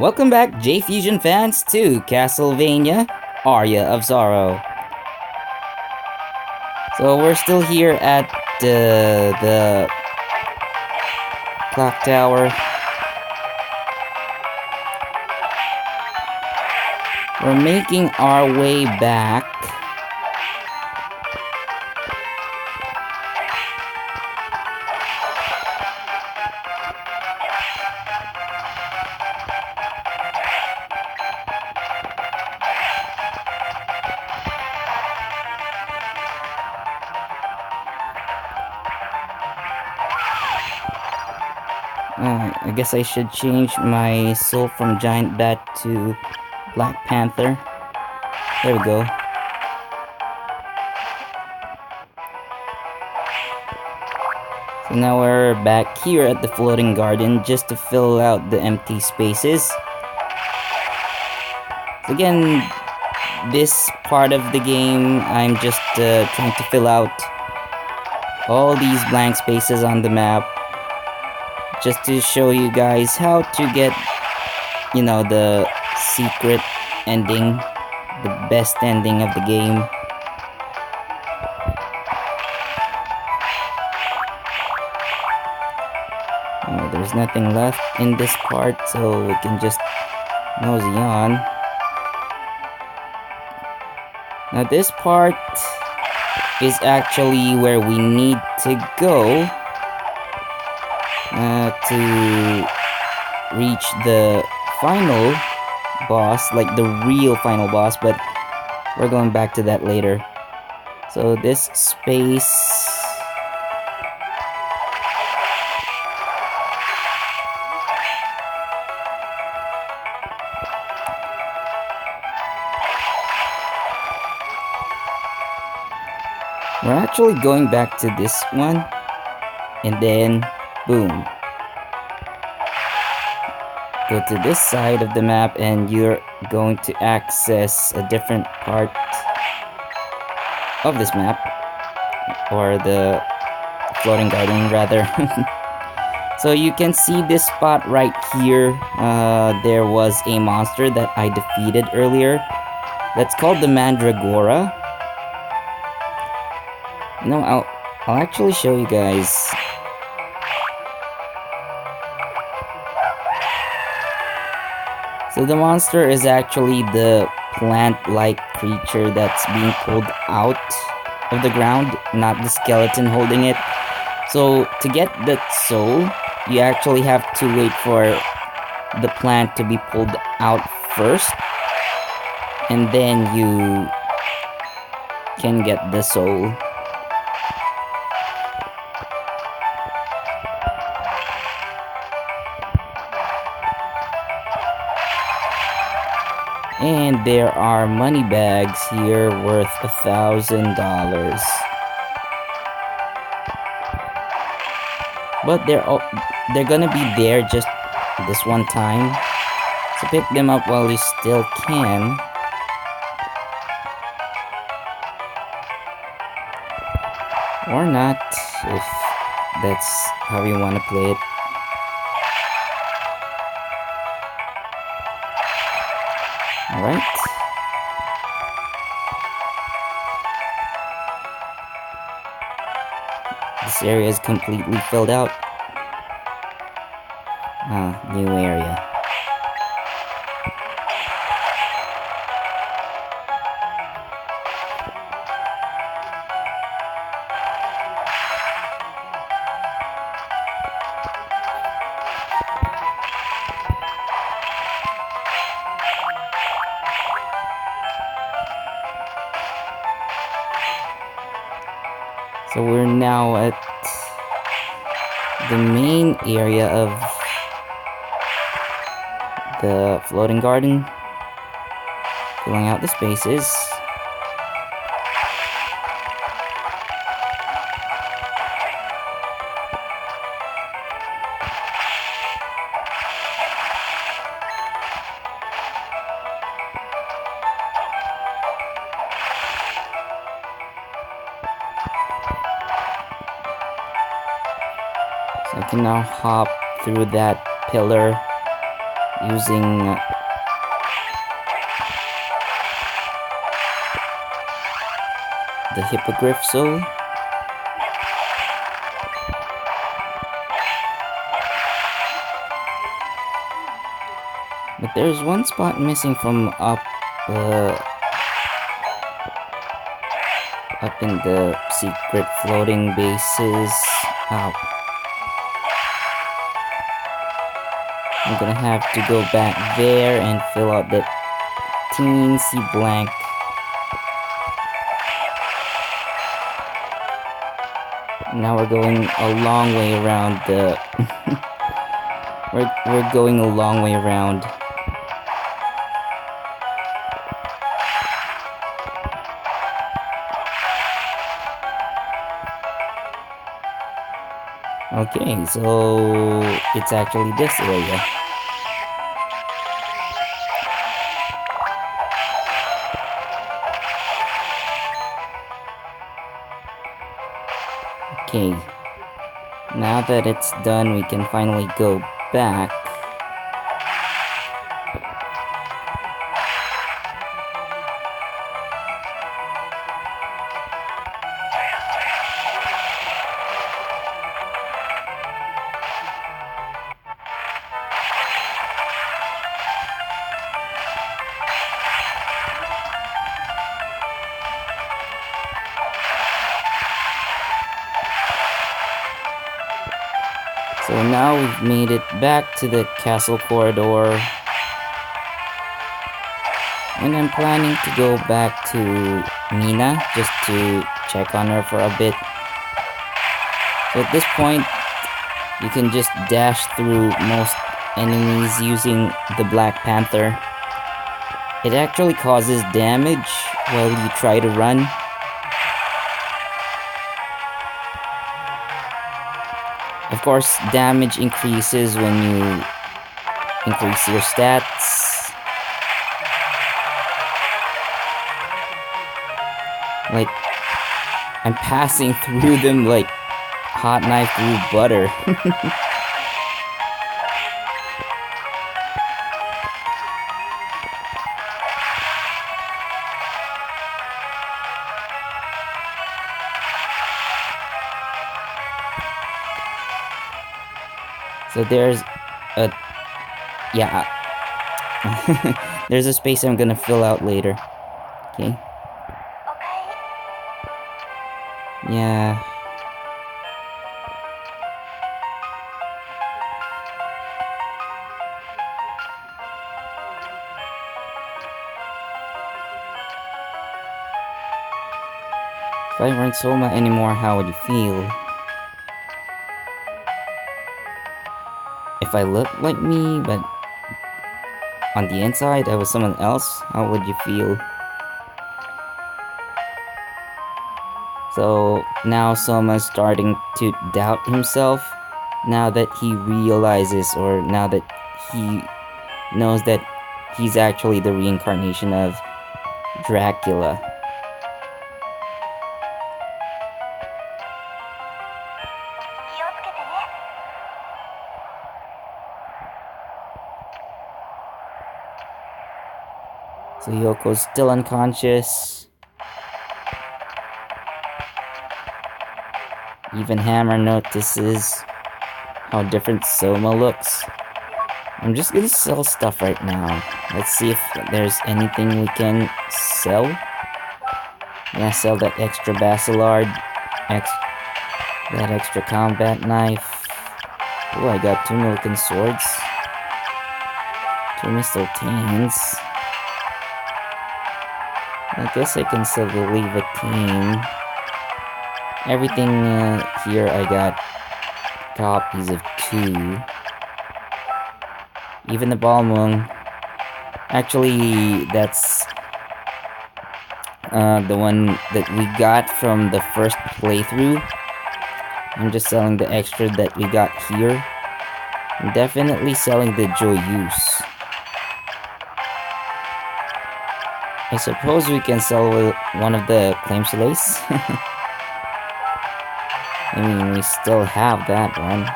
Welcome back, J-Fusion fans, to Castlevania, Aria of Sorrow. So we're still here at the clock tower. We're making our way back. I guess I should change my soul from Giant Bat to Black Panther. There we go. So now we're back here at the floating garden just to fill out the empty spaces. So again, this part of the game, I'm just trying to fill out all these blank spaces on the map just to show you guys how to get, the secret ending, the best ending of the game. There's nothing left in this part, so we can just mosey on. Now this part is actually where we need to go to reach the final boss, like the real final boss, but we're going back to that later. So this space... We're actually going back to this one, and then, boom. Go to this side of the map, and you're going to access a different part of this map, or the floating garden, rather. So you can see this spot right here. There was a monster that I defeated earlier. That's called the Mandragora. No, I'll actually show you guys. So the monster is actually the plant-like creature that's being pulled out of the ground, not the skeleton holding it. So to get that soul, you actually have to wait for the plant to be pulled out first, and then you can get the soul. And there are money bags here worth $1,000. But they're gonna be there just this one time. So pick them up while you still can. Or not, if that's how you want to play it. Alright. This area is completely filled out. New area. So we're now at the main area of the floating garden, filling out the spaces. So I can now hop through that pillar using the hippogriff soul. But there's one spot missing from up in the secret floating bases. Ow. I'm gonna have to go back there and fill out that teensy blank. Now we're going a long way around the... we're going a long way around. Okay, so it's actually this area. Okay, now that it's done, we can finally go back. So now we've made it back to the castle corridor. And I'm planning to go back to Mina just to check on her for a bit. So at this point, you can just dash through most enemies using the Black Panther. It actually causes damage while you try to run. Of course, damage increases when you increase your stats. Like, I'm passing through them like hot knife through butter. So there's a... yeah. There's a space I'm gonna fill out later. Okay. Yeah. If I weren't Soma anymore, how would you feel? If I looked like me, but on the inside I was someone else, how would you feel? So now Soma's starting to doubt himself, now that he realizes, or now that he knows that he's actually the reincarnation of Dracula. So Yoko's still unconscious. Even Hammer notices how different Soma looks. I'm just gonna sell stuff right now. Let's see if there's anything we can sell. Yeah, sell that extra Basilard. That extra combat knife. Oh, I got 2 Milken swords. 2 Mistletones. I guess I can sell the Levitine. Everything here I got copies of 2. Even the Balmung. Actually, that's the one that we got from the first playthrough. I'm just selling the extra that we got here. I'm definitely selling the Joyous. I suppose we can sell one of the Claim Solace. I mean, we still have that one.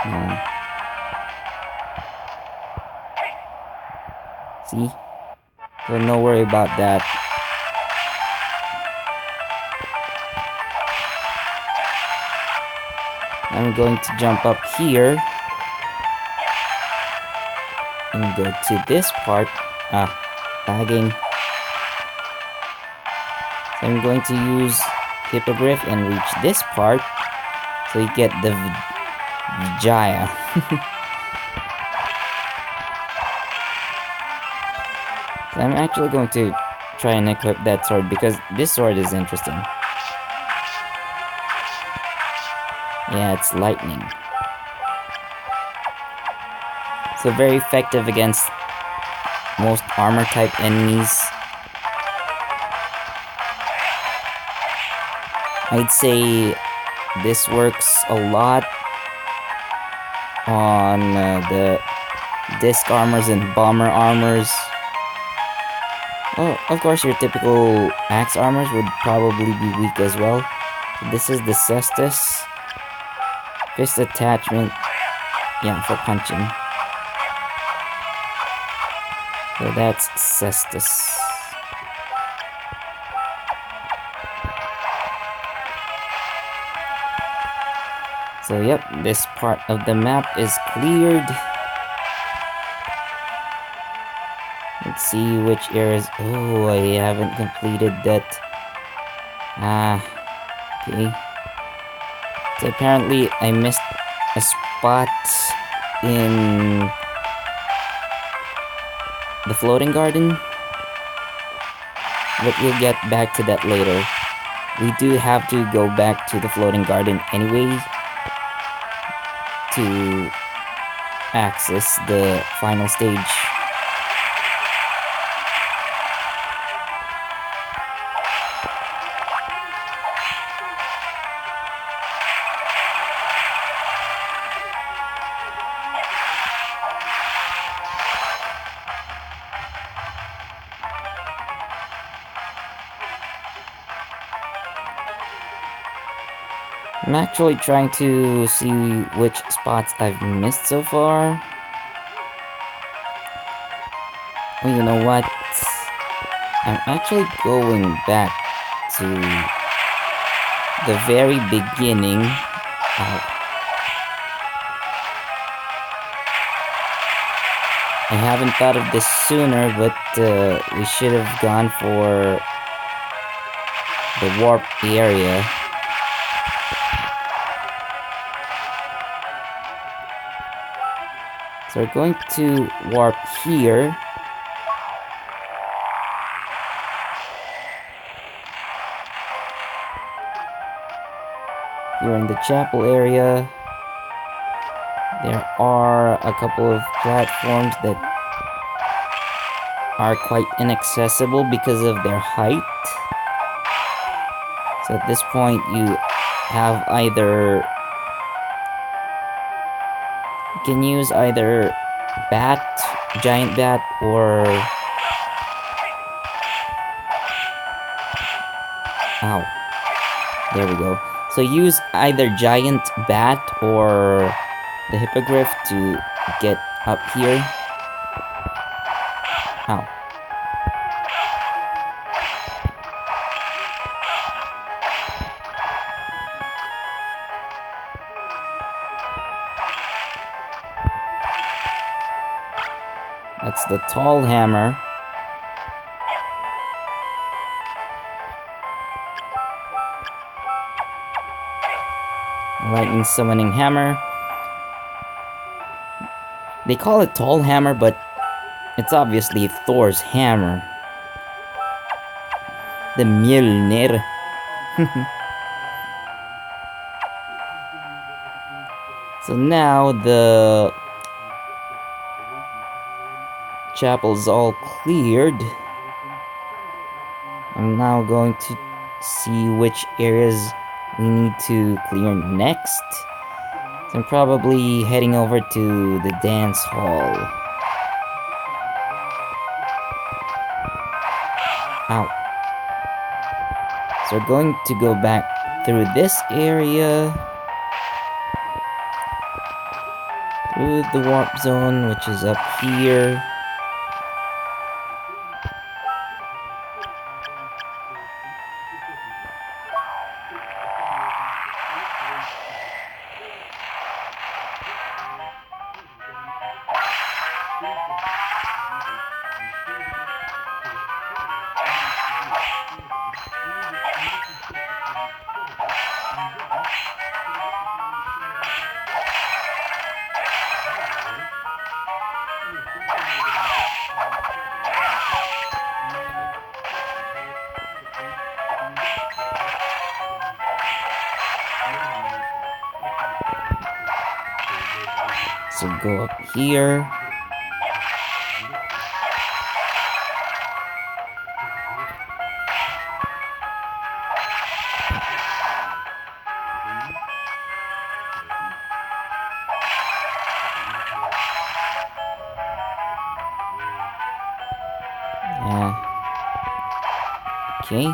Yeah. See? So no worry about that. I'm going to jump up here and go to this part. Lagging. So I'm going to use Hippogriff and reach this part so you get the Vijaya. So I'm actually going to try and equip that sword because this sword is interesting. Yeah, it's lightning. So very effective against most armor type enemies. I'd say this works a lot on the disc armors and bomber armors. Oh, of course your typical axe armors would probably be weak as well. So this is the Cestus. Fist attachment. Yeah, for punching. So that's Cestus. So yep, this part of the map is cleared. Let's see which areas. Oh, I haven't completed that. Okay. So apparently I missed a spot in the floating garden. But we'll get back to that later. We do have to go back to the floating garden anyway to access the final stage. I'm actually trying to see which spots I've missed so far. Oh, you know what? I'm actually going back to the very beginning. I haven't thought of this sooner, but we should have gone for the warp area. So we're going to warp here. Here in the chapel area. There are a couple of platforms that are quite inaccessible because of their height. So at this point you have either... You can use either bat, giant bat, or... Ow. There we go. So use either giant bat or the hippogriff to get up here. Ow. That's the tall hammer. Lightning summoning hammer. They call it tall hammer, but it's obviously Thor's hammer. The Mjolnir. So now the chapel's all cleared. I'm now going to see which areas we need to clear next. So I'm probably heading over to the dance hall. Ow. So we're going to go back through this area. Through the warp zone, which is up here. So go up here. Yeah. Okay.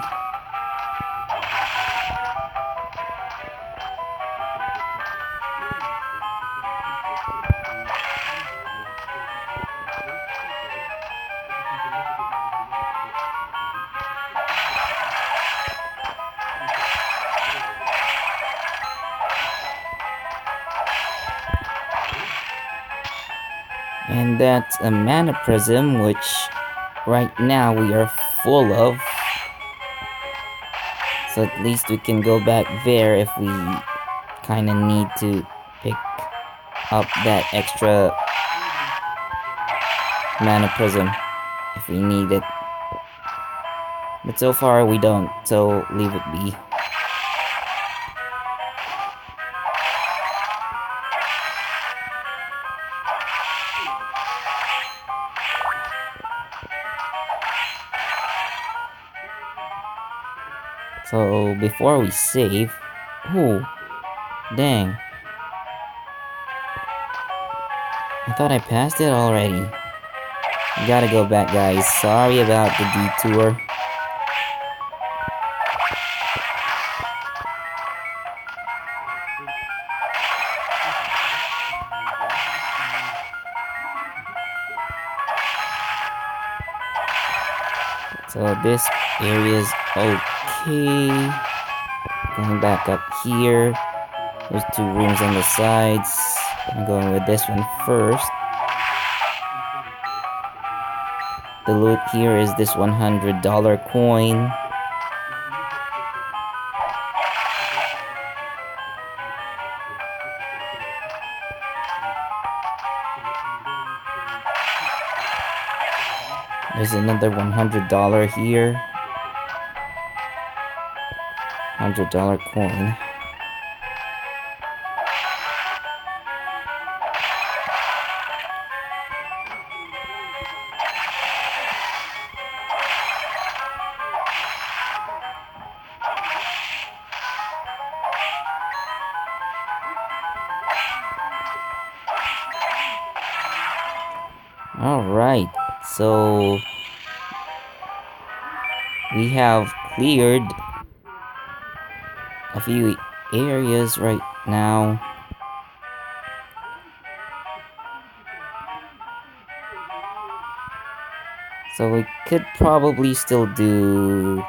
And that's a mana prism, which right now we are full of. So at least we can go back there if we kind of need to pick up that extra mana prism if we need it. But so far we don't, so leave it be. So before we save, oh, dang. I thought I passed it already. Gotta go back, guys. Sorry about the detour. So this area's okay. Going back up here. There's 2 rooms on the sides. I'm going with this one first. The loot here is this $100 coin. There's another $100 here. $100 coin. Alright, so we have cleared a few areas right now. So we could probably still do...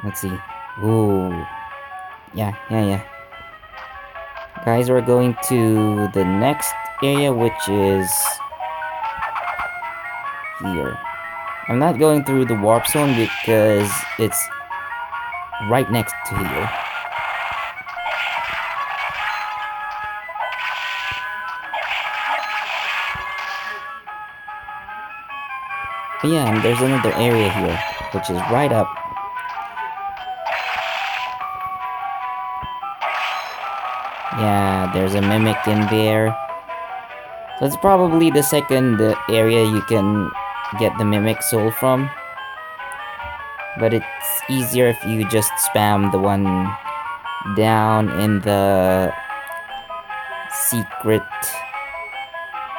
let's see. Ooh. Yeah. Guys, we're going to the next area, which is... here. I'm not going through the warp zone because it's right next to here. But yeah, and there's another area here, which is right up. Yeah, there's a mimic in there. So it's probably the second area you can get the mimic soul from. But it's easier if you just spam the one down in the secret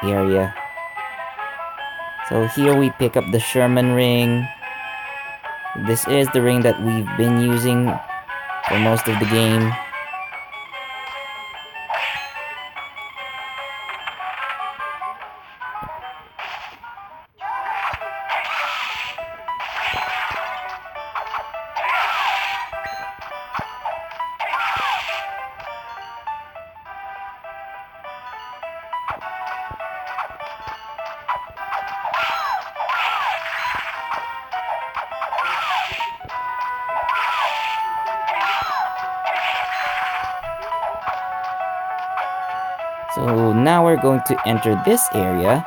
area. So here we pick up the Sherman ring. This is the ring that we've been using for most of the game. So now we're going to enter this area.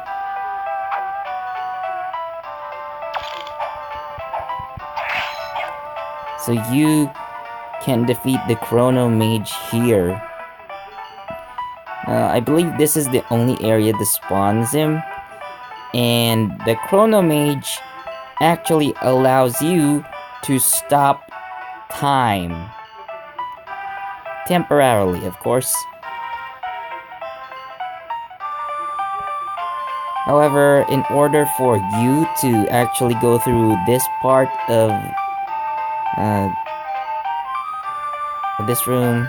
So you can defeat the Chrono Mage here. I believe this is the only area that spawns him. And the Chrono Mage actually allows you to stop time. Temporarily, of course. However, in order for you to actually go through this part of this room,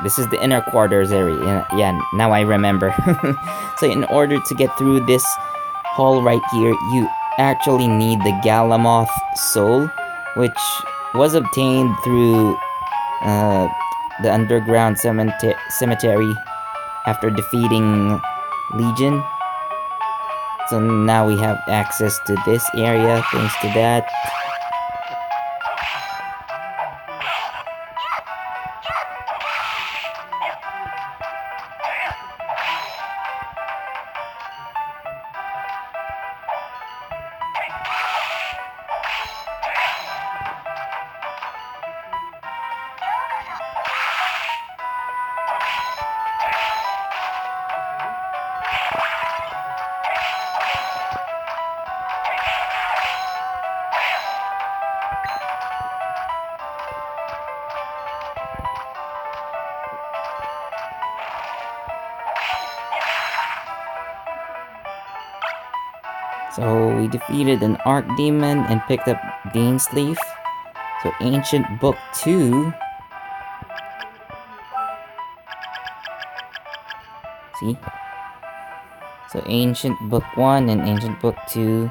this is the inner quarters area. Yeah, now I remember. So in order to get through this hall right here, you actually need the Galamoth soul, which was obtained through the underground cemetery after defeating Legion. So now we have access to this area thanks to that. So we defeated an Archdemon and picked up Dainsleif. So Ancient Book 2. See? So Ancient Book 1 and Ancient Book 2.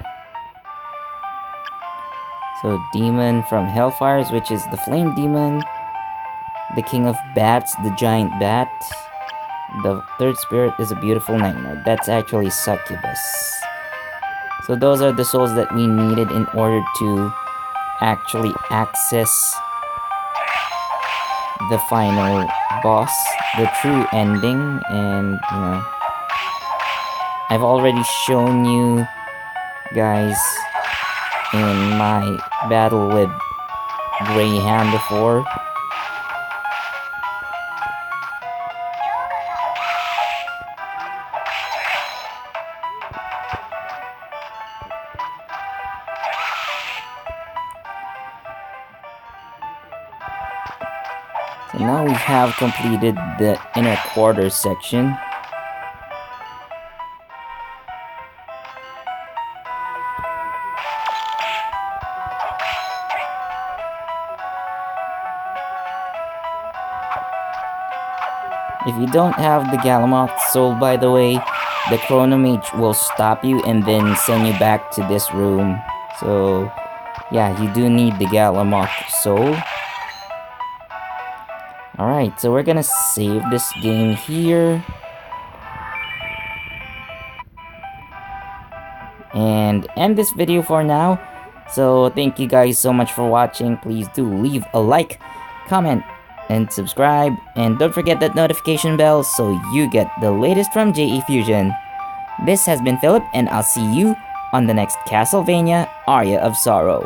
So Demon from Hellfires, which is the Flame Demon. The King of Bats, the Giant Bat. The third spirit is a Beautiful Nightmare. That's actually Succubus. So those are the souls that we needed in order to actually access the final boss, the true ending. And you know, I've already shown you guys in my battle with Greyhound before. So now we have completed the inner quarters section. If you don't have the Galamoth soul, by the way, the Chrono Mage will stop you and then send you back to this room. So yeah, you do need the Galamoth soul. Alright, so we're gonna save this game here. And end this video for now. So thank you guys so much for watching. Please do leave a like, comment, and subscribe. And don't forget that notification bell so you get the latest from JE Fusion. This has been Philip, and I'll see you on the next Castlevania Aria of Sorrow.